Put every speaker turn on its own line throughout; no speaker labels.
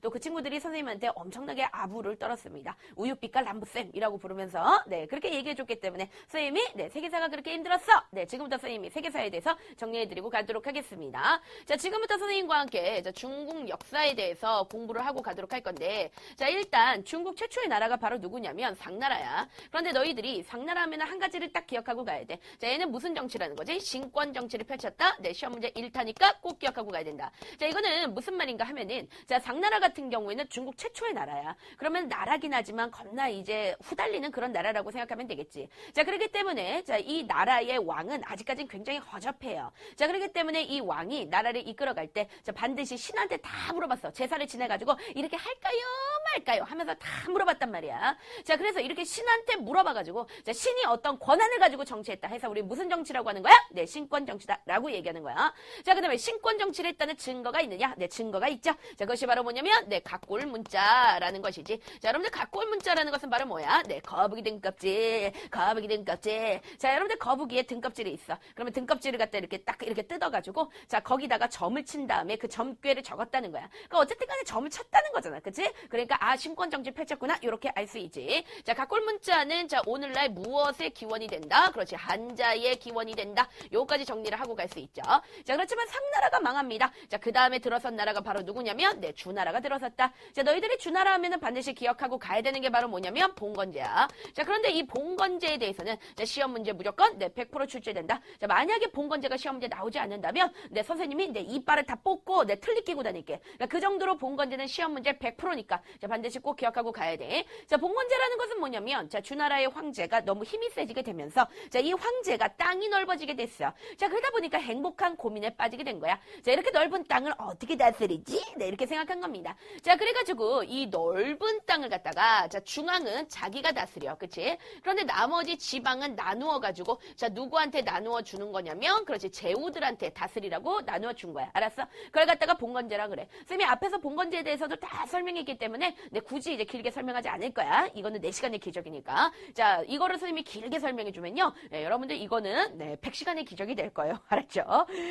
또 그 친구들이 선생님한테 엄청나게 아부를 떨었습니다. 우유빛깔 남부쌤이라고 부르면서 네, 그렇게 얘기해줬기 때문에 선생님이 네, 세계사가 그렇게 힘들었어. 네, 지금부터 선생님이 세계사에 대해서 정리해드리고 가도록 하겠습니다. 자, 지금부터 선생님과 함께 중국 역사에 대해서 공부를 하고 가도록 할 건데, 자, 일단 중국 최초의 나라가 바로 누구냐면 상나라야. 그런데 너희들이 상나라 하면 한 가지를 딱 기억하고 가야 돼. 자, 얘는 무슨 정치라는 거지? 신권 정치를 펼쳤다. 네, 시험 문제 1타니까 꼭 기억하고 가야 된다. 자, 이거는 무슨 말인가 하면은, 자, 상나라 같은 경우에는 중국 최초의 나라야. 그러면 나라긴 하지만 겁나 이제 후달리는 그런 나라라고 생각하면 되겠지. 자, 그렇기 때문에, 자, 이 나라의 왕은 아직까지는 굉장히 허접해요. 자, 그렇기 때문에 이 왕이 나라를 이끌어갈 때, 자, 반드시 신한테 다 물어봤어. 제사를 지내가지고, 이렇게 할까요? 말까요? 하면서 다 물어봤단 말이야. 자, 그래서 이렇게 신한테 물어봐가지고, 자, 신이 어떤 권한을 가지고 정치했다 해서 우리 무슨 정치라고 하는 거야? 네, 신권 정치다라고 얘기하는 거야. 자, 그 다음에 신권 정치를 했다는 증거가 있느냐? 네, 증거가 있죠. 자, 그것이 바로 뭐냐면, 네, 각골 문자라는 것이지. 자, 여러분들 각골 문자라는 것은 바로 뭐야? 네, 거북이 등껍질, 거북이 등껍질. 자, 여러분들 거북이에 등껍질이 있어. 그러면 등껍질을 갖다 이렇게 딱 이렇게 뜯어가지고, 자, 거기다가 점을 친 다음에 그 점괘를 적었다는 거야. 그러니까 어쨌든 간에 점을 쳤다는 거잖아. 그치? 그러니까, 아, 신권 정치 펼쳤구나. 이렇게 알 수 있지. 자, 각골 문자는, 자, 오늘날 무엇의 기원이 된다? 그렇지. 한자의 기원이 된다. 요까지 정리를 하고 갈 수 있죠. 자, 그렇지만 상나라가 망합니다. 자, 그 다음에 들어선 나라가 바로 누구냐면, 네, 주나라가 들어섰다. 자, 너희들이 주나라 하면은 반드시 기억하고 가야 되는 게 바로 뭐냐면, 봉건제야. 자, 그런데 이 봉건제에 대해서는, 자, 시험 문제 무조건, 네, 100% 출제된다. 자, 만약에 봉건제가 시험 문제 나오지 않는다면, 네, 선생님이, 네, 이빨을 다 뽑고, 네, 틀리 끼고 다닐게. 그러니까 그 정도로 봉건제는 시험 문제 100%니까, 자, 반드시 꼭 기억하고 가야 돼. 자, 봉건제라는 것은 뭐냐면, 자, 주나라의 황제가 너무 힘이 세지게 되면서, 자, 이 황제가 땅이 넓어지게 됐어. 자, 그러다 보니까 행복한 고민에 빠지게 된 거야. 자, 이렇게 넓은 땅을 어떻게 다스리지? 네, 이렇게 생각한 겁니다. 자, 그래가지고 이 넓은 땅을 갖다가, 자, 중앙은 자기가 다스려. 그치? 그런데 나머지 지방은 나누어가지고, 자, 누구한테 나누어 주는 거냐면, 그렇지, 제후들한테 다스리라고 나누어 준 거야. 알았어? 그걸 갖다가 봉건제라 그래. 쌤이 앞에서 봉건제에 대해서도 다 설명했기 때문에, 네, 굳이 이제 길게 설명하지 않을 거야. 이거는 4시간의 기적이니까. 자, 이거를 선생님이 길게 설명해주면요. 네, 여러분들 이거는, 네, 100시간의 기적이 될 거예요. 알았죠?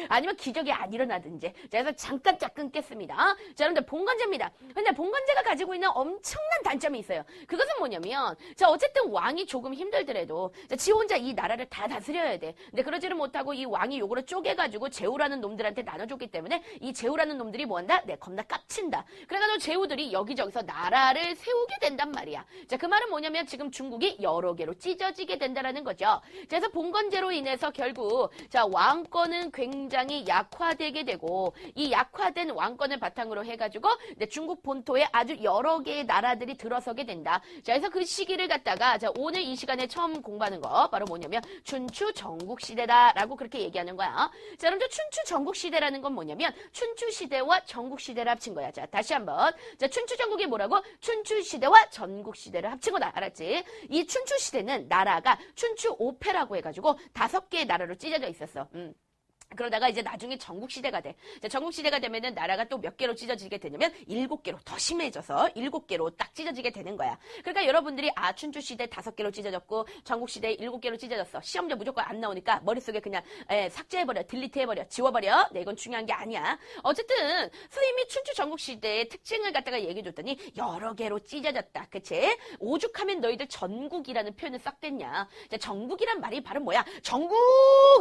아니면 기적이 안 일어나든지. 자, 그래서 잠깐 짝 끊겠습니다. 자, 여러분들 봉건제입니다. 근데 봉건제가 가지고 있는 엄청난 단점이 있어요. 그것은 뭐냐면, 자, 어쨌든 왕이 조금 힘들더라도, 자, 지 혼자 이 나라를 다 다스려야 돼. 근데 그러지를 못하고 이 왕이 요거를 쪼개가지고 제후라는 놈들한테 나눠줬기 때문에 이 제후라는 놈들이 뭐한다? 네, 겁나 깝친다. 그래가지고 제후들이 여기저기서 나라를 세우게 된단 말이야. 자, 그 말은 뭐냐면 지금 중국이 여러 개로 찢어지게 된다라는 거죠. 그래서 봉건제로 인해서 결국, 자, 왕권은 굉장히 약화되게 되고, 이 약화된 왕권을 바탕으로 해가지고, 네, 중국 본토에 아주 여러 개의 나라들이 들어서게 된다. 자, 그래서 그 시기를 갖다가, 자, 오늘 이 시간에 처음 공부하는 거, 바로 뭐냐면, 춘추 전국시대다라고 그렇게 얘기하는 거야. 자, 여러분들 춘추 전국시대라는 건 뭐냐면, 춘추시대와 전국시대를 합친 거야. 자, 다시 한번. 자, 춘추 전국이 뭐라고? 춘추시대와 전국시대를 합친 거다. 알았지? 이 춘추시대는 나라가 춘추 5패라고 해가지고 5개의 나라로 찢어져 있었어. 그러다가 이제 나중에 전국시대가 돼. 자, 전국시대가 되면은 나라가 또 몇 개로 찢어지게 되냐면 7개로 더 심해져서 7개로 딱 찢어지게 되는 거야. 그러니까 여러분들이 아, 춘추시대 5개로 찢어졌고 전국시대 7개로 찢어졌어. 시험제 무조건 안 나오니까 머릿속에 그냥 삭제해버려, 딜리트해버려, 지워버려. 네, 이건 중요한 게 아니야. 어쨌든 선생님이 춘추 전국시대의 특징을 갖다가 얘기해줬더니 여러 개로 찢어졌다. 그치? 오죽하면 너희들 전국이라는 표현을 썼겠냐. 자, 전국이란 말이 바로 뭐야? 전국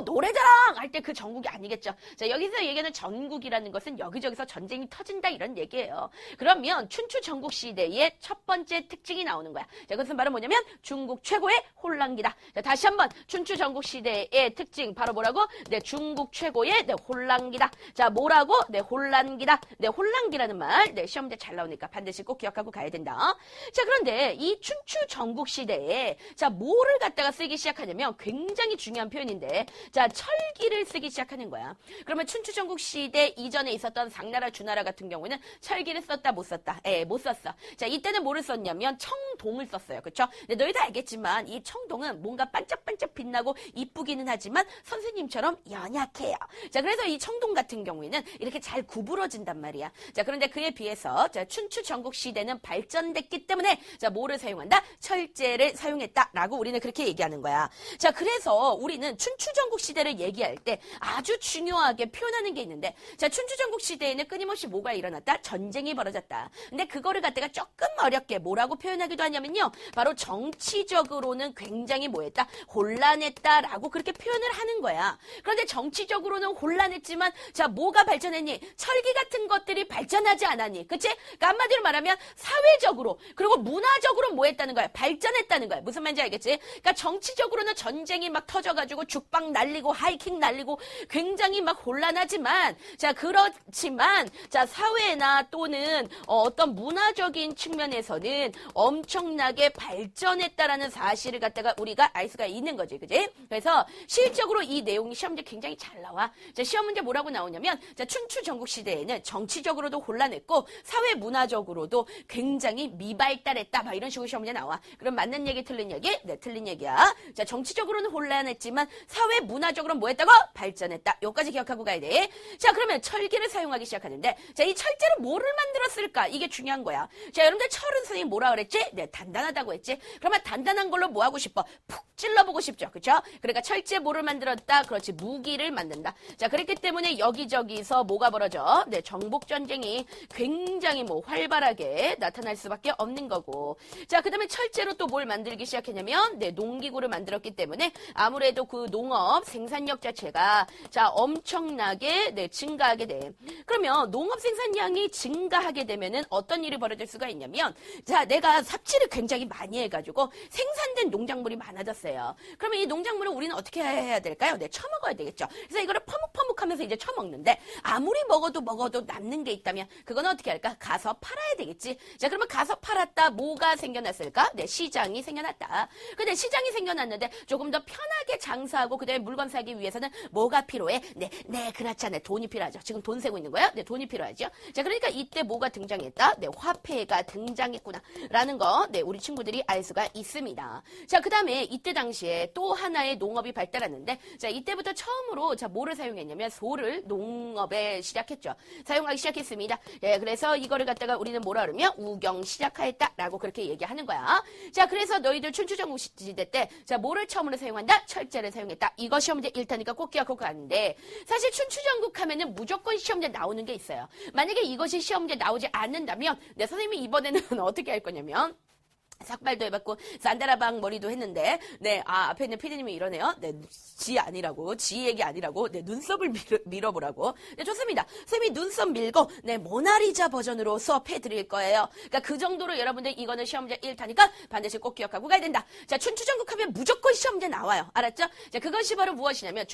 노래자랑 할 때 그 전국이 아니겠죠. 자, 여기서 얘기하는 전국이라는 것은 여기저기서 전쟁이 터진다 이런 얘기예요. 그러면 춘추 전국 시대의 첫 번째 특징이 나오는 거야. 자, 그것은 바로 뭐냐면 중국 최고의 혼란기다. 자, 다시 한번 춘추 전국 시대의 특징 바로 뭐라고? 네, 중국 최고의 네, 혼란기다. 자, 뭐라고? 네, 혼란기다. 네, 혼란기라는 말. 네, 시험 문제 잘 나오니까 반드시 꼭 기억하고 가야 된다. 자, 그런데 이 춘추 전국 시대에 자, 뭐를 갖다가 쓰기 시작하냐면 굉장히 중요한 표현인데 자, 철기를 쓰기 시작하는 거야. 그러면 춘추 전국 시대 이전에 있었던 상나라, 주나라 같은 경우는 철기를 썼다, 못 썼다? 못 썼어. 자, 이때는 뭐를 썼냐면 청동을 썼어요. 그쵸? 근데 너희도 알겠지만 이 청동은 뭔가 반짝반짝 빛나고 이쁘기는 하지만 선생님처럼 연약해요. 자, 그래서 이 청동 같은 경우에는 이렇게 잘 구부러진단 말이야. 자, 그런데 그에 비해서 자, 춘추 전국 시대는 발전됐기 때문에 자, 뭐를 사용한다? 철제를 사용했다라고 우리는 그렇게 얘기하는 거야. 자, 그래서 우리는 춘추 전국 시대를 얘기할 때 아주 중요하게 표현하는 게 있는데, 자, 춘추전국 시대에는 끊임없이 뭐가 일어났다? 전쟁이 벌어졌다. 근데 그거를 갖다가 조금 어렵게 뭐라고 표현하기도 하냐면요. 바로 정치적으로는 굉장히 뭐했다? 혼란했다라고 그렇게 표현을 하는 거야. 그런데 정치적으로는 혼란했지만, 자, 뭐가 발전했니? 철기 같은 것들이 발전하지 않았니? 그치? 그러니까 한마디로 말하면 사회적으로, 그리고 문화적으로 뭐 했다는 거야? 발전했다는 거야. 무슨 말인지 알겠지? 그러니까 정치적으로는 전쟁이 막 터져가지고 죽방 날리고 하이킹 날리고 굉장히 막 혼란하지만, 자, 그렇지만, 자, 사회나 또는 어떤 문화적인 측면에서는 엄청나게 발전했다라는 사실을 갖다가 우리가 알 수가 있는 거지. 그지? 그래서 실적으로 이 내용이 시험 문제 굉장히 잘 나와. 자, 시험 문제 뭐라고 나오냐면, 자, 춘추 전국 시대에는 정치적으로도 혼란했고 사회 문화적으로도 굉장히 미발달했다. 막 이런 식으로 시험 문제 나와. 그럼 맞는 얘기 틀린 얘기? 네, 틀린 얘기야. 자, 정치적으로는 혼란했지만 사회 문화적으로 뭐 했다고? 발전했다. 요까지 기억하고 가야 돼. 자, 그러면 철기를 사용하기 시작하는데, 자, 이 철제로 뭐를 만들었을까? 이게 중요한 거야. 자, 여러분들 철은 선생님 뭐라 그랬지? 네, 단단하다고 했지? 그러면 단단한 걸로 뭐 하고 싶어? 푹 찔러보고 싶죠. 그쵸? 그러니까 철제 뭐를 만들었다? 그렇지, 무기를 만든다. 자, 그랬기 때문에 여기저기서 뭐가 벌어져? 네, 정복전쟁이 굉장히 뭐 활발하게 나타날 수밖에 없는 거고. 자, 그 다음에 철제로 또 뭘 만들기 시작했냐면, 네, 농기구를 만들었기 때문에 아무래도 그 농업 생산력 자체가, 자, 엄청나게, 네, 증가하게 돼. 그러면 농업 생산량이 증가하게 되면은 어떤 일이 벌어질 수가 있냐면, 자, 내가 삽질을 굉장히 많이 해가지고 생산된 농작물이 많아졌어요. 그러면 이 농작물을 우리는 어떻게 해야 될까요? 네, 처먹어야 되겠죠. 그래서 이거를 퍼묵퍼묵하면서 이제 처먹는데, 아무리 먹어도 남는 게 있다면 그건 어떻게 할까? 가서 팔아야 되겠지. 자, 그러면 가서 팔았다. 뭐가 생겨났을까? 네, 시장이 생겨났다. 근데 시장이 생겨났는데 조금 더 편하게 장사하고 그다음에 물건 사기 위해서는 뭐가 필요해? 네, 그렇잖아요. 돈이 필요하죠. 지금 돈 세고 있는 거야? 네, 돈이 필요하죠. 자, 그러니까 이때 뭐가 등장했다? 네, 화폐가 등장했구나. 라는 거, 네, 우리 친구들이 알 수가 있습니다. 자, 그 다음에 이때 당시에 또 하나의 농업이 발달했는데, 자, 이때부터 처음으로, 자, 뭐를 사용했냐면 소를 농업에 시작했죠. 사용하기 시작했습니다. 네, 그래서 이거를 갖다가 우리는 뭐라 그러면 우경 시작하였다라고 그렇게 얘기하는 거야. 자, 그래서 너희들 춘추전국 시대 때, 자, 뭐를 처음으로 사용한다? 철제를 사용했다. 이거 시험 문제 1타니까 꼭 기억하고 가는데, 사실 춘추전국 하면은 무조건 시험 문제 나오는 게 있어요. 만약에 이것이 시험 문제 나오지 않는다면, 네, 선생님이 이번에는 어떻게 할 거냐면, 삭발도 해봤고 산다라방 머리도 했는데, 네, 앞에 있는 피디님이 이러네요. 네, 지 아니라고, 지 얘기 아니라고, 네, 눈썹을 밀어보라고. 네, 좋습니다. 쌤이 눈썹 밀고, 네, 모나리자 버전으로 수업해 드릴 거예요. 그러니까 그 정도로 여러분들 이거는 시험 문제 1타니까 반드시 꼭 기억하고 가야 된다. 자, 춘추전국 하면 무조건 시험 문제 나와요. 알았죠? 자, 그것이 바로 무엇이냐면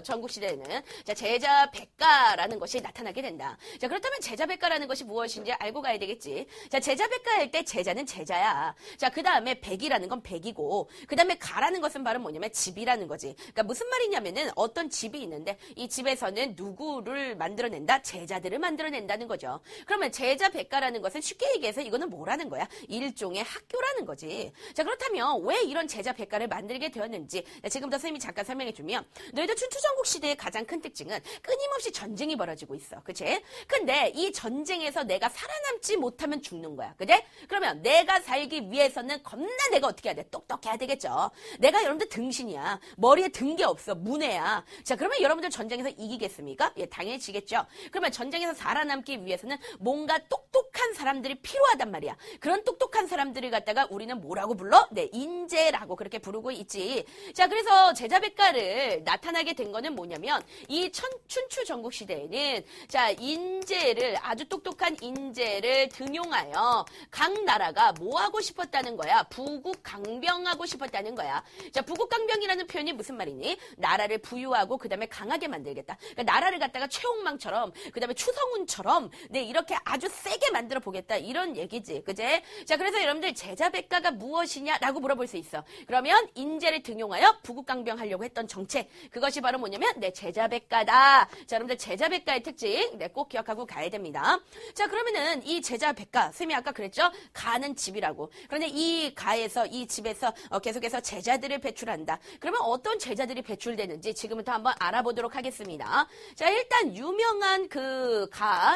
전국 시대에는, 자, 제자백가라는 것이 나타나게 된다. 자, 그렇다면 제자백가라는 것이 무엇인지 알고 가야 되겠지. 자, 제자백가 할 때 제자는 제자야. 자, 그 다음에 백이라는 건 백이고, 그 다음에 가라는 것은 바로 뭐냐면 집이라는 거지. 그러니까 무슨 말이냐면은 어떤 집이 있는데 이 집에서는 누구를 만들어낸다? 제자들을 만들어낸다는 거죠. 그러면 제자백가라는 것은 쉽게 얘기해서 이거는 뭐라는 거야? 일종의 학교라는 거지. 자, 그렇다면 왜 이런 제자백가를 만들게 되었는지 지금부터 선생님이 잠깐 설명해주면, 너희들 춘추전국 시대의 가장 큰 특징은 끊임없이 전쟁이 벌어지고 있어. 그치? 근데 이 전쟁에서 내가 살아남지 못하면 죽는 거야. 그래? 그러면 내가 살기 위해서는 겁나 내가 어떻게 해야 돼? 똑똑해야 되겠죠. 내가 여러분들 등신이야. 머리에 든 게 없어. 문해야. 자, 그러면 여러분들 전쟁에서 이기겠습니까? 예, 당연히 지겠죠. 그러면 전쟁에서 살아남기 위해서는 뭔가 똑똑한 사람들이 필요하단 말이야. 그런 똑똑한 사람들을 갖다가 우리는 뭐라고 불러? 네, 인재라고 그렇게 부르고 있지. 자, 그래서 제자백가를 나타나게 된 거는 뭐냐면, 이 춘추 전국 시대에는, 자, 인재를, 아주 똑똑한 인재를 등용하여 각 나라가 뭐 하고 싶었다는 거야? 부국강병하고 싶었다는 거야. 자, 부국강병이라는 표현이 무슨 말이니? 나라를 부유하고 그 다음에 강하게 만들겠다. 그러니까 나라를 갖다가 최홍망처럼, 그 다음에 추성훈처럼, 네, 이렇게 아주 세게 만들어 보겠다. 이런 얘기지. 그제? 자, 그래서 여러분들 제자백가가 무엇이냐라고 물어볼 수 있어. 그러면 인재를 등용하여 부국강병하려고 했던 정책. 그것이 바로 뭐냐면, 네, 제자백가다. 자, 여러분들 제자백가의 특징, 네, 꼭 기억하고 가야 됩니다. 자, 그러면은 이 제자백가, 쌤이 아까 그랬죠? 가는 집이라고. 그런데 이 가에서, 이 집에서 계속해서 제자들을 배출한다. 그러면 어떤 제자들이 배출되는지 지금부터 한번 알아보도록 하겠습니다. 자, 일단 유명한 훌륭한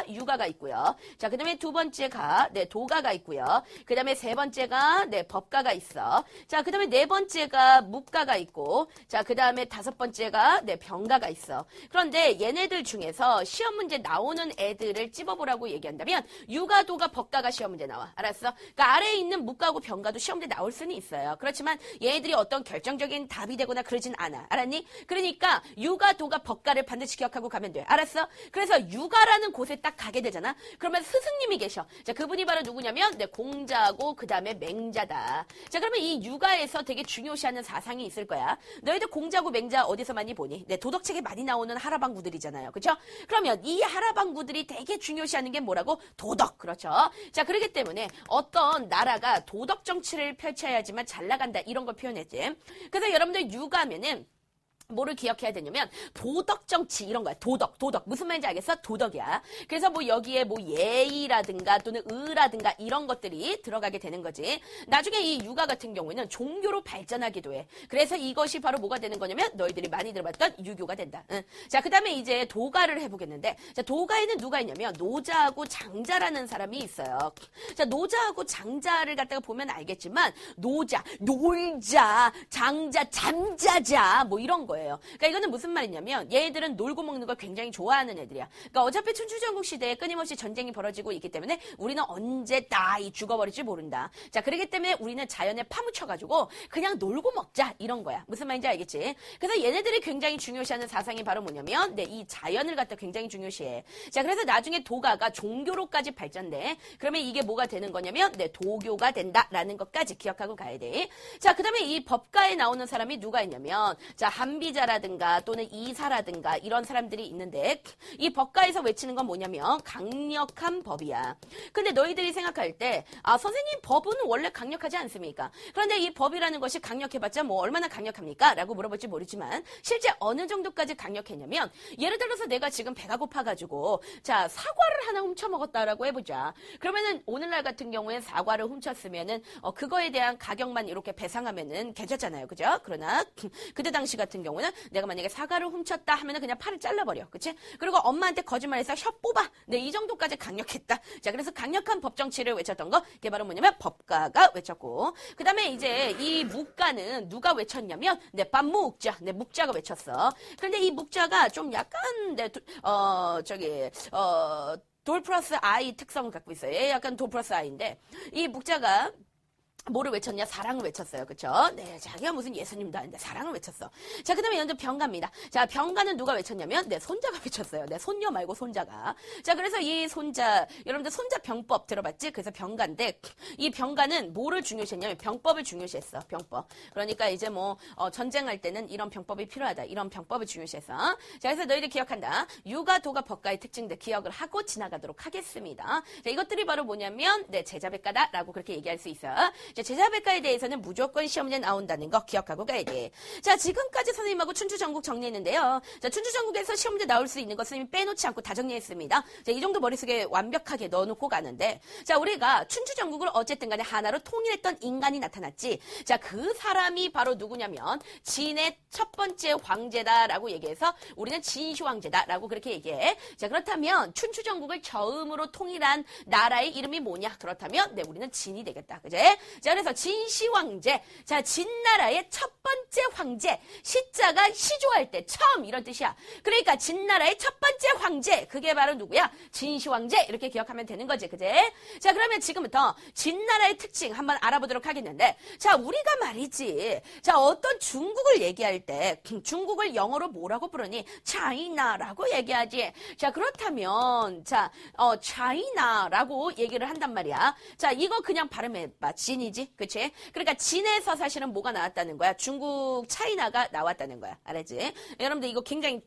유가가 있고요. 자, 그 다음에 두 번째가, 도가가 있고요. 그 다음에 세 번째가, 법가가 있어. 자, 그 다음에 네 번째가 묵가가 있고, 자, 그 다음에 다섯 번째가, 병가가 있어. 그런데 얘네들 중에서 시험 문제 나오는 애들을 찝어보라고 얘기한다면, 유가, 도가, 법가가 시험 문제 나와. 알았어? 그러니까 아래에 있는 묵가고 병가도 시험 문제 나올 수는 있어요. 그렇지만 얘들이 어떤 결정적인 답이 되거나 그러진 않아. 알았니? 그러니까 유가, 도가, 법가를 반드시 기억하고 가면 돼. 알았어? 그래서 유가라는 곳에 딱 가게 되잖아. 그러면 스승님이 계셔. 자, 그분이 바로 누구냐면 공자고 그 다음에 맹자다. 자, 그러면 이 유가에서 되게 중요시하는 사상이 있을 거야. 너희들 공자고 맹자 어디서 많이 보니? 도덕책에 많이 나오는 하라방구들이잖아요. 그렇죠? 그러면 이 하라방구들이 되게 중요시하는 게 뭐라고? 도덕. 그렇죠? 자, 그렇기 때문에 어떤 나라가 도덕 정치를 펼쳐야지만 잘 나간다 이런 걸 표현했지. 그래서 여러분들 유가면은 뭐를 기억해야 되냐면 도덕 정치 이런 거야. 도덕. 무슨 말인지 알겠어? 도덕이야. 그래서 뭐 여기에 뭐 예의라든가 또는 의라든가 이런 것들이 들어가게 되는 거지. 나중에 이 유가 같은 경우에는 종교로 발전하기도 해. 그래서 이것이 바로 뭐가 되는 거냐면 너희들이 많이 들어봤던 유교가 된다. 응. 자, 그 다음에 이제 도가를 해보겠는데, 자, 도가에는 누가 있냐면 노자하고 장자라는 사람이 있어요. 자, 노자하고 장자를 갖다가 보면 알겠지만 노자, 놀자, 장자, 잠자자 뭐 이런 거예요. 그러니까 이거는 무슨 말이냐면 얘들은 놀고 먹는 걸 굉장히 좋아하는 애들이야. 그러니까 어차피 춘추전국 시대에 끊임없이 전쟁이 벌어지고 있기 때문에 우리는 언제 죽어버릴지 모른다. 자, 그렇기 때문에 우리는 자연에 파묻혀가지고 그냥 놀고 먹자 이런 거야. 무슨 말인지 알겠지? 그래서 얘네들이 굉장히 중요시하는 사상이 바로 뭐냐면 이 자연을 갖다 굉장히 중요시해. 자, 그래서 나중에 도가가 종교로까지 발전돼. 그러면 이게 뭐가 되는 거냐면 도교가 된다라는 것까지 기억하고 가야 돼. 자, 그 다음에 이 법가에 나오는 사람이 누가 있냐면 자, 한비자라든가 또는 이사라든가 이런 사람들이 있는데 이 법가에서 외치는 건 뭐냐면 강력한 법이야. 근데 너희들이 생각할 때 선생님 법은 원래 강력하지 않습니까? 그런데 이 법이라는 것이 강력해봤자 뭐 얼마나 강력합니까? 라고 물어볼지 모르지만 실제 어느 정도까지 강력했냐면 예를 들어서 내가 지금 배가 고파가지고 자, 사과를 하나 훔쳐먹었다라고 해보자. 그러면은 오늘날 같은 경우에 사과를 훔쳤으면은 그거에 대한 가격만 이렇게 배상하면은 괜찮잖아요. 그죠? 그러나 그때 당시 같은 경우는 내가 만약에 사과를 훔쳤다 하면은 그냥 팔을 잘라버려. 그치? 그리고 엄마한테 거짓말해서 혀 뽑아. 이 정도까지 강력했다. 자, 그래서 강력한 법 정치를 외쳤던 거, 그게 바로 뭐냐면 법가가 외쳤고, 그 다음에 이제 이 묵가는 누가 외쳤냐면, 묵자. 묵자가 외쳤어. 그런데 이 묵자가 좀 약간, 돌 플러스 I 특성을 갖고 있어요. 얘 약간 돌 플러스 I인데, 이 묵자가 뭐를 외쳤냐? 사랑을 외쳤어요. 그쵸? 네, 자기가 무슨 예수님도 아닌데 사랑을 외쳤어. 자, 그 다음에 연주 병가입니다. 자, 병가는 누가 외쳤냐면 손자가 외쳤어요. 손녀 말고 손자가. 자, 그래서 이 손자, 여러분들 손자 병법 들어봤지? 그래서 병가인데 이 병가는 뭐를 중요시했냐면 병법을 중요시했어. 병법. 그러니까 이제 뭐 전쟁할 때는 이런 병법이 필요하다. 이런 병법을 중요시했어. 자, 그래서 너희들 기억한다. 유가, 도가, 법가의 특징들 기억을 하고 지나가도록 하겠습니다. 자, 이것들이 바로 뭐냐면 제자백가다라고 그렇게 얘기할 수 있어. 자, 제자백가에 대해서는 무조건 시험 문제 나온다는 거 기억하고 가야 돼. 자, 지금까지 선생님하고 춘추전국 정리했는데요. 자, 춘추전국에서 시험 문제 나올 수 있는 거 선생님이 빼놓지 않고 다 정리했습니다. 자, 이 정도 머릿속에 완벽하게 넣어놓고 가는데, 자, 우리가 춘추전국을 어쨌든 간에 하나로 통일했던 인간이 나타났지. 자, 그 사람이 바로 누구냐면 진의 첫 번째 황제다라고 얘기해서 우리는 진시황제다라고 그렇게 얘기해. 자, 그렇다면 춘추전국을 처음으로 통일한 나라의 이름이 뭐냐? 그렇다면 우리는 진이 되겠다. 그제? 자, 그래서 진시황제. 자, 진나라의 첫 번째 황제. 시자가 시조할 때 처음 이런 뜻이야. 그러니까 진나라의 첫 번째 황제. 그게 바로 누구야? 진시황제. 이렇게 기억하면 되는 거지. 그제? 자, 그러면 지금부터 진나라의 특징 한번 알아보도록 하겠는데, 자, 우리가 말이지. 자, 어떤 중국을 얘기할 때 중국을 영어로 뭐라고 부르니? 차이나라고 얘기하지. 자, 그렇다면 자, 차이나라고 얘기를 한단 말이야. 자, 이거 그냥 발음해봐. 진이지. 그치? 그러니까 진에서 사실은 뭐가 나왔다는 거야? 중국 차이나가 나왔다는 거야. 알았지? 여러분들 이거 굉장히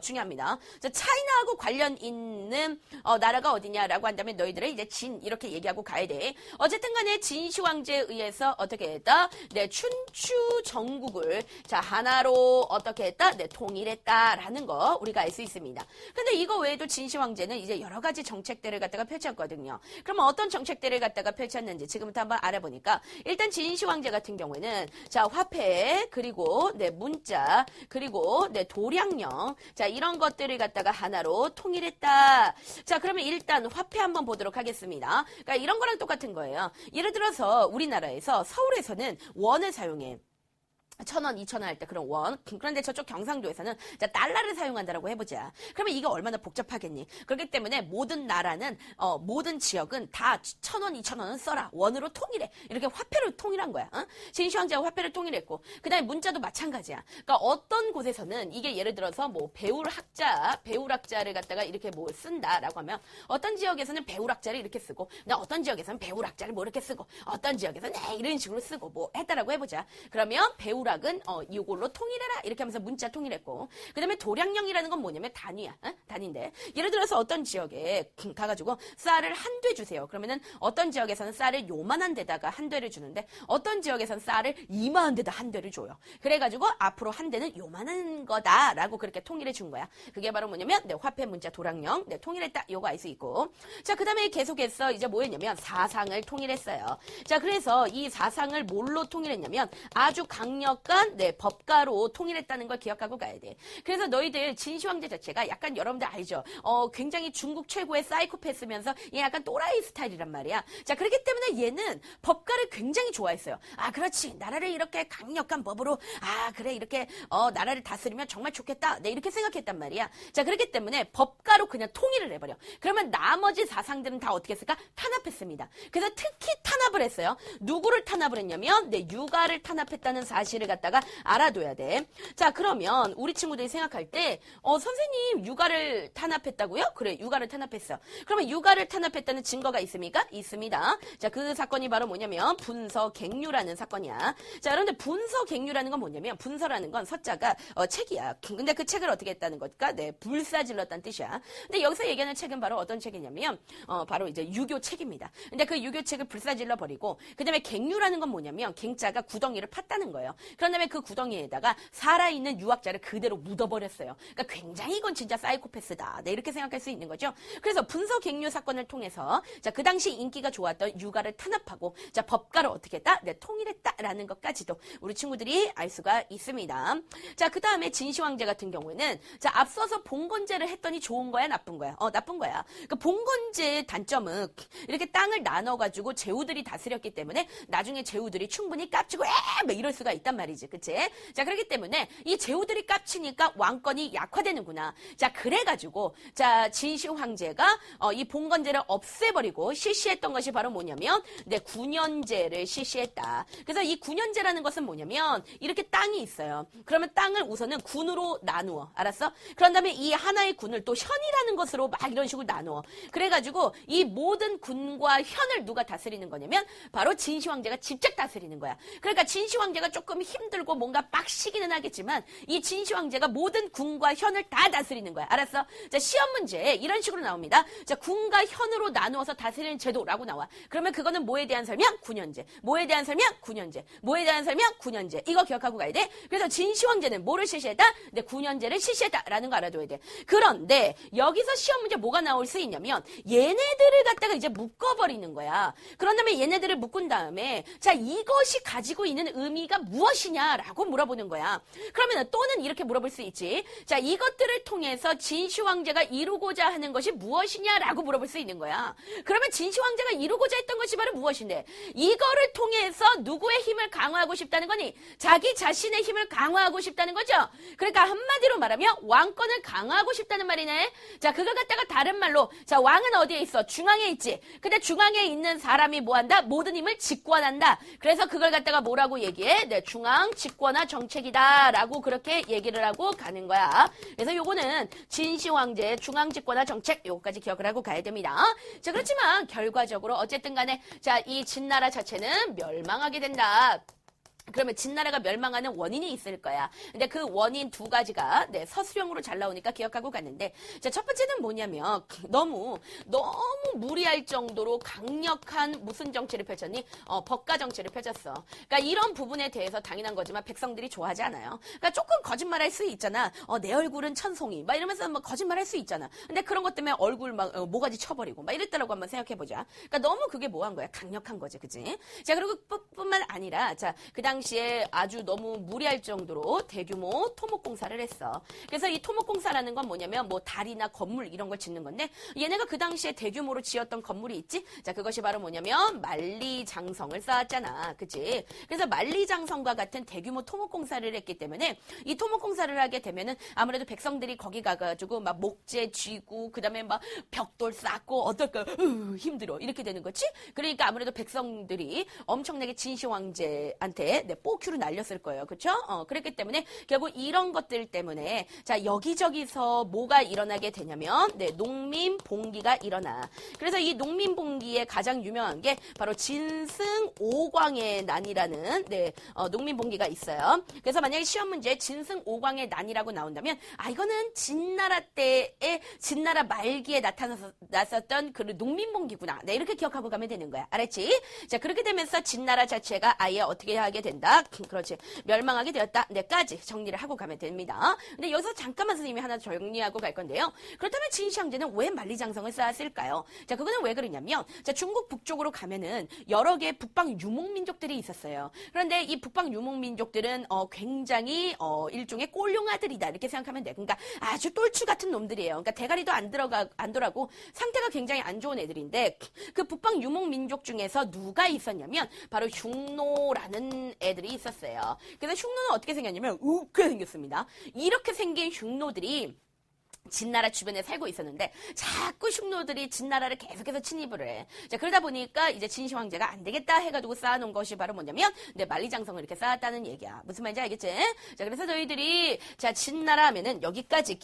중요합니다. 자, 차이나하고 관련 있는 나라가 어디냐라고 한다면 너희들은 이제 진 이렇게 얘기하고 가야 돼. 어쨌든 간에 진시황제에 의해서 어떻게 했다? 춘추 전국을 자, 하나로 어떻게 했다? 통일했다라는 거 우리가 알 수 있습니다. 근데 이거 외에도 진시황제는 이제 여러 가지 정책들을 갖다가 펼쳤거든요. 그러면 어떤 정책들을 갖다가 펼쳤는지 지금부터 한번 알아보니까 있습니까? 일단 진시 황제 같은 경우에는 자, 화폐, 그리고 네, 문자, 그리고 네, 도량령. 자, 이런 것들을 갖다가 하나로 통일했다. 자, 그러면 일단 화폐 한번 보도록 하겠습니다. 그러니까 이런 거랑 똑같은 거예요. 예를 들어서 우리나라에서 서울에서는 원을 사용해. 1,000원, 2,000원 할 때 그런 원. 그런데 저쪽 경상도에서는 자, 달러를 사용한다라고 해보자. 그러면 이게 얼마나 복잡하겠니? 그렇기 때문에 모든 나라는 모든 지역은 다 1,000원, 2,000원은 써라. 원으로 통일해. 이렇게 화폐를 통일한 거야. 진시황제가 화폐를 통일했고 그 다음에 문자도 마찬가지야. 그러니까 어떤 곳에서는 이게 예를 들어서 뭐 배울학자를 갖다가 이렇게 뭐 쓴다라고 하면 어떤 지역에서는 배울학자를 이렇게 쓰고 어떤 지역에서는 배울학자를 뭐 이렇게 쓰고 어떤 지역에서는 이런 식으로 쓰고 뭐 했다라고 해보자. 그러면 배울학 은 이걸로 통일해라 이렇게 하면서 문자 통일했고 그 다음에 도량령이라는 건 뭐냐면 단위야. 단위인데 예를 들어서 어떤 지역에 가가지고 쌀을 한 돼 주세요. 그러면은 어떤 지역에서는 쌀을 요만한 데다가 한 대를 주는데 어떤 지역에서는 쌀을 이만한 데다 한 대를 줘요. 그래가지고 앞으로 한 대는 요만한 거다라고 그렇게 통일해 준 거야. 그게 바로 뭐냐면 네, 화폐 문자 도량령 네, 통일했다 요거 알 수 있고 자 그 다음에 계속해서 이제 뭐였냐면 사상을 통일했어요. 자 그래서 이 사상을 뭘로 통일했냐면 아주 강력한 네, 법가로 통일했다는 걸 기억하고 가야 돼. 그래서 너희들 진시황제 자체가 약간 여러분들 알죠? 굉장히 중국 최고의 사이코패스면서 얘 약간 또라이 스타일이란 말이야. 자, 그렇기 때문에 얘는 법가를 굉장히 좋아했어요. 아, 그렇지. 나라를 이렇게 강력한 법으로 그래 이렇게 나라를 다스리면 정말 좋겠다. 네, 이렇게 생각했단 말이야. 자, 그렇기 때문에 법가로 그냥 통일을 해버려. 그러면 나머지 사상들은 다 어떻게 했을까? 탄압했습니다. 그래서 특히 탄압을 했어요. 누구를 탄압을 했냐면 네, 유가를 탄압했다는 사실을 갖다가 알아둬야 돼. 자, 그러면 우리 친구들이 생각할 때 선생님 유가를 탄압했다고요? 그래, 유가를 탄압했어. 그러면 유가를 탄압했다는 증거가 있습니까? 있습니다. 자, 그 사건이 바로 뭐냐면 분서갱유라는 사건이야. 자, 그런데 분서갱유라는 건 뭐냐면 분서라는 건 서자가 책이야. 근데 그 책을 어떻게 했다는 걸까? 네, 불사질렀다는 뜻이야. 근데 여기서 얘기하는 책은 바로 어떤 책이냐면 바로 이제 유교 책입니다. 근데 그 유교 책을 불사질러 버리고 그다음에 갱유라는 건 뭐냐면 갱자가 구덩이를 팠다는 거예요. 그런 다음에 그 구덩이에다가 살아있는 유학자를 그대로 묻어버렸어요. 그러니까 굉장히 이건 진짜 사이코패스다. 네, 이렇게 생각할 수 있는 거죠. 그래서 분서갱유 사건을 통해서 자, 그 당시 인기가 좋았던 유가를 탄압하고 자, 법가를 어떻게 했다? 네, 통일했다라는 것까지도 우리 친구들이 알 수가 있습니다. 자, 그 다음에 진시황제 같은 경우에는 자, 앞서서 봉건제를 했더니 좋은 거야, 나쁜 거야? 나쁜 거야. 그러니까 봉건제의 단점은 이렇게 땅을 나눠가지고 제후들이 다스렸기 때문에 나중에 제후들이 충분히 깝치고 막 이럴 수가 있단 말이지. 그치? 자, 그렇기 때문에 이 제후들이 깝치니까 왕권이 약화되는구나. 자, 그래가지고 자, 진시 황제가 이 봉건제를 없애버리고 실시했던 것이 바로 뭐냐면 네, 군연제를 실시했다. 그래서 이 군연제라는 것은 뭐냐면 이렇게 땅이 있어요. 그러면 땅을 우선은 군으로 나누어. 알았어? 그런 다음에 이 하나의 군을 또 현이라는 것으로 막 이런 식으로 나누어. 그래가지고 이 모든 군과 현을 누가 다스리는 거냐면 바로 진시 황제가 직접 다스리는 거야. 그러니까 진시 황제가 조금 힘들고 뭔가 빡시기는 하겠지만 이 진시 황제가 모든 군과 현을 다 다스리는 거야. 알았어? 자, 시험 문제에 이런 식으로 나옵니다. 자, 군과 현으로 나누어서 다스리는 제도라고 나와. 그러면 그거는 뭐에 대한 설명? 군연제. 뭐에 대한 설명? 군연제. 뭐에 대한 설명? 군연제. 이거 기억하고 가야 돼. 그래서 진시 황제는 뭐를 실시했다? 네, 군연제를 실시했다라는 거 알아둬야 돼. 그런데 여기서 시험 문제 뭐가 나올 수 있냐면 얘네들을 갖다가 이제 묶어버리는 거야. 그런 다음에 얘네들을 묶은 다음에 자, 이것이 가지고 있는 의미가 무엇이냐라고 물어보는 거야. 그러면 또는 이렇게 물어볼 수 있지. 자, 이것들을 통해서 진시 황제가 이루고자 하는 것이 무엇이냐라고 물어볼 수 있는 거야. 그러면 진시 황제가 이루고자 했던 것이 바로 무엇인데 이거를 통해서 누구의 힘을 강화하고 싶다는 거니? 자기 자신의 힘을 강화하고 싶다는 거죠. 그러니까 한마디로 말하면 왕권을 강화하고 싶다는 말이네. 자, 그걸 갖다가 다른 말로 자, 왕은 어디에 있어? 중앙에 있지. 근데 중앙에 있는 사람이 뭐한다? 모든 힘을 집권한다. 그래서 그걸 갖다가 뭐라고 얘기해? 네, 중앙 집권화 정책이다 라고 그렇게 얘기를 하고 가는 거야. 그래서 요거는 진시 황제의 중앙 집권화 정책 요거까지 기억을 하고 가야 됩니다. 자, 그렇지만 결과적으로 어쨌든 간에 자, 이 진나라 자체는 멸망하게 된다. 그러면 진나라가 멸망하는 원인이 있을 거야. 근데 그 원인 두 가지가 서술형으로 잘 나오니까 기억하고 갔는데, 자, 첫 번째는 뭐냐면 너무 무리할 정도로 강력한 무슨 정치를 펼쳤니? 법가 정치를 펼쳤어. 그러니까 이런 부분에 대해서 당연한 거지만 백성들이 좋아하지 않아요. 그러니까 조금 거짓말할 수 있잖아. 내 얼굴은 천송이 막 이러면서 막 거짓말할 수 있잖아. 근데 그런 것 때문에 얼굴 막 모가지 쳐버리고 막 이랬다라고 한번 생각해 보자. 그러니까 너무 그게 뭐한 거야? 강력한 거지, 그지? 자, 그리고 뿐만 아니라 자, 그 당시에 아주 너무 무리할 정도로 대규모 토목공사를 했어. 그래서 이 토목공사라는 건 뭐냐면 뭐 다리나 건물 이런 걸 짓는 건데, 얘네가 그 당시에 대규모로 지었던 건물이 있지? 자, 그것이 바로 뭐냐면 만리장성을 쌓았잖아. 그치? 그래서 만리장성과 같은 대규모 토목공사를 했기 때문에 이 토목공사를 하게 되면은 아무래도 백성들이 거기 가가지고 막 목재 쥐고 그 다음에 막 벽돌 쌓고 어떨까? 힘들어. 이렇게 되는 거지? 그러니까 아무래도 백성들이 엄청나게 진시 황제한테 뽀큐를 날렸을 거예요. 그쵸? 그랬기 때문에 결국 이런 것들 때문에 자, 여기저기서 뭐가 일어나게 되냐면 농민 봉기가 일어나. 그래서 이 농민 봉기에 가장 유명한 게 바로 진승 오광의 난이라는 농민 봉기가 있어요. 그래서 만약에 시험 문제에 진승 오광의 난이라고 나온다면 이거는 진나라 때에 진나라 말기에 나타났었던 그 농민 봉기구나. 이렇게 기억하고 가면 되는 거야. 알았지? 자, 그렇게 되면서 진나라 자체가 아예 어떻게 하게 된다? 그렇지. 멸망하게 되었다. 까지 정리를 하고 가면 됩니다. 근데 여기서 잠깐만 선생님이 하나 정리하고 갈 건데요. 그렇다면 진시 황제는 왜 만리장성을 쌓았을까요? 자, 그거는 왜 그러냐면 자, 중국 북쪽으로 가면은 여러 개의 북방 유목민족들이 있었어요. 그런데 이 북방 유목민족들은 굉장히 일종의 꼴룡아들이다 이렇게 생각하면 돼. 그러니까 아주 똘추 같은 놈들이에요. 그러니까 대가리도 안 돌아고 상태가 굉장히 안 좋은 애들인데 그 북방 유목민족 중에서 누가 있었냐면 바로 흉노라는 애들이 있었어요. 그래서 흉노는 어떻게 생겼냐면 웃게 생겼습니다. 이렇게 생긴 흉노들이 진나라 주변에 살고 있었는데 자꾸 흉노들이 진나라를 계속해서 침입을 해. 자, 그러다 보니까 이제 진시 황제가 안 되겠다 해가지고 쌓아놓은 것이 바로 뭐냐면 만리장성을 이렇게 쌓았다는 얘기야. 무슨 말인지 알겠지? 자, 그래서 저희들이 자, 진나라 하면은 여기까지